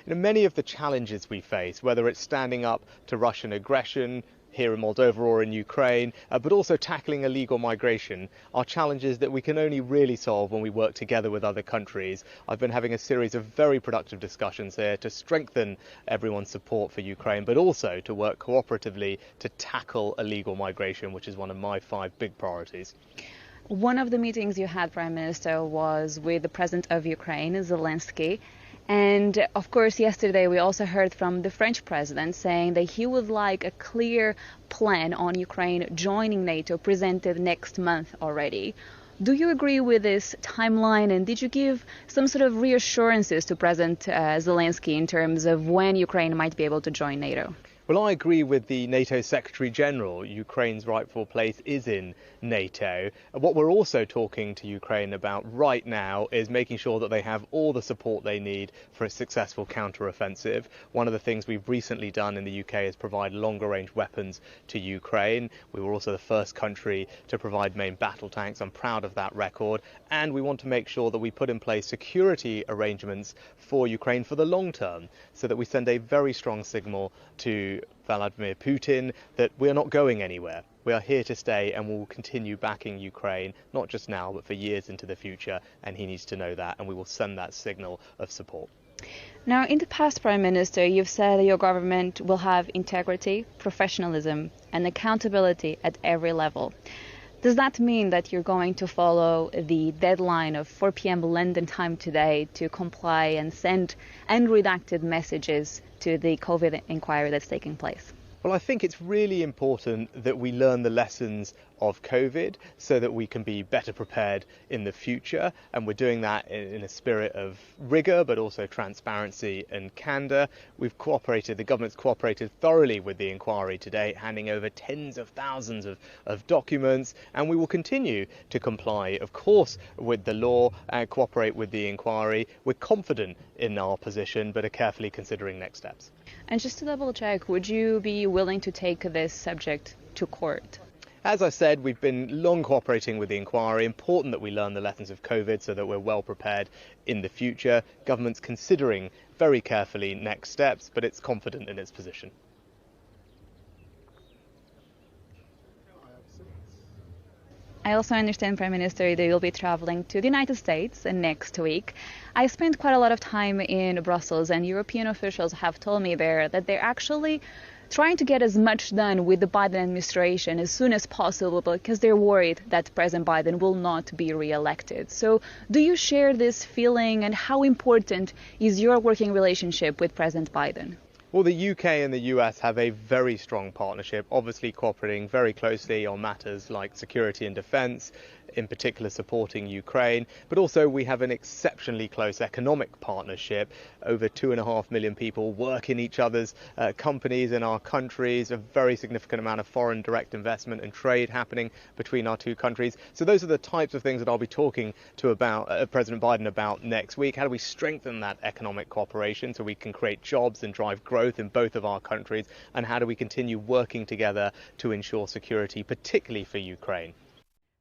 Many of the challenges we face, whether it's standing up to Russian aggression here in Moldova or in Ukraine, but also tackling illegal migration, are challenges that we can only really solve when we work together with other countries. I've been having a series of very productive discussions here to strengthen everyone's support for Ukraine, but also to work cooperatively to tackle illegal migration, which is one of my 5 big priorities. One of the meetings you had, Prime Minister, was with the President of Ukraine, Zelensky. And of course, yesterday we also heard from the French president saying that he would like a clear plan on Ukraine joining NATO presented next month already. Do you agree with this timeline, and did you give some sort of reassurances to President Zelensky in terms of when Ukraine might be able to join NATO? Well, I agree with the NATO Secretary General. Ukraine's rightful place is in NATO. What we're also talking to Ukraine about right now is making sure that they have all the support they need for a successful counter-offensive. One of the things we've recently done in the UK is provide longer-range weapons to Ukraine. We were also the first country to provide main battle tanks. I'm proud of that record. And we want to make sure that we put in place security arrangements for Ukraine for the long term, so that we send a very strong signal to Vladimir Putin that we are not going anywhere. We are here to stay, and we will continue backing Ukraine, not just now, but for years into the future. And he needs to know that, and we will send that signal of support. Now, in the past, Prime Minister, you've said that your government will have integrity, professionalism, and accountability at every level. Does that mean that you're going to follow the deadline of 4 p.m. London time today to comply and send unredacted messages to the COVID inquiry that's taking place? Well, I think it's really important that we learn the lessons of COVID so that we can be better prepared in the future. And we're doing that in a spirit of rigour, but also transparency and candour. We've cooperated, the government's cooperated thoroughly with the inquiry today, handing over tens of thousands of documents. And we will continue to comply, of course, with the law and cooperate with the inquiry. We're confident in our position, but are carefully considering next steps. And just to double check, would you be willing to take this subject to court? As I said, we've been long cooperating with the inquiry. Important that we learn the lessons of COVID so that we're well prepared in the future. Government's considering very carefully next steps, but it's confident in its position. I also understand, Prime Minister, that you'll be traveling to the United States next week. I spent quite a lot of time in Brussels, and European officials have told me there that they're actually trying to get as much done with the Biden administration as soon as possible because they're worried that President Biden will not be re-elected. So do you share this feeling, and how important is your working relationship with President Biden? Well, the UK and the US have a very strong partnership, obviously cooperating very closely on matters like security and defence, in particular supporting Ukraine, but also we have an exceptionally close economic partnership. Over 2.5 million people work in each other's companies in our countries, a very significant amount of foreign direct investment and trade happening between our two countries. So those are the types of things that I'll be talking to President Biden about next week. How do we strengthen that economic cooperation so we can create jobs and drive growth in both of our countries? And how do we continue working together to ensure security, particularly for Ukraine?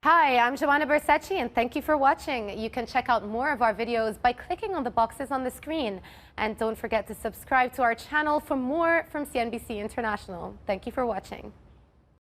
Hi, I'm Joanna Bersecci, and thank you for watching. You can check out more of our videos by clicking on the boxes on the screen. And don't forget to subscribe to our channel for more from CNBC International. Thank you for watching.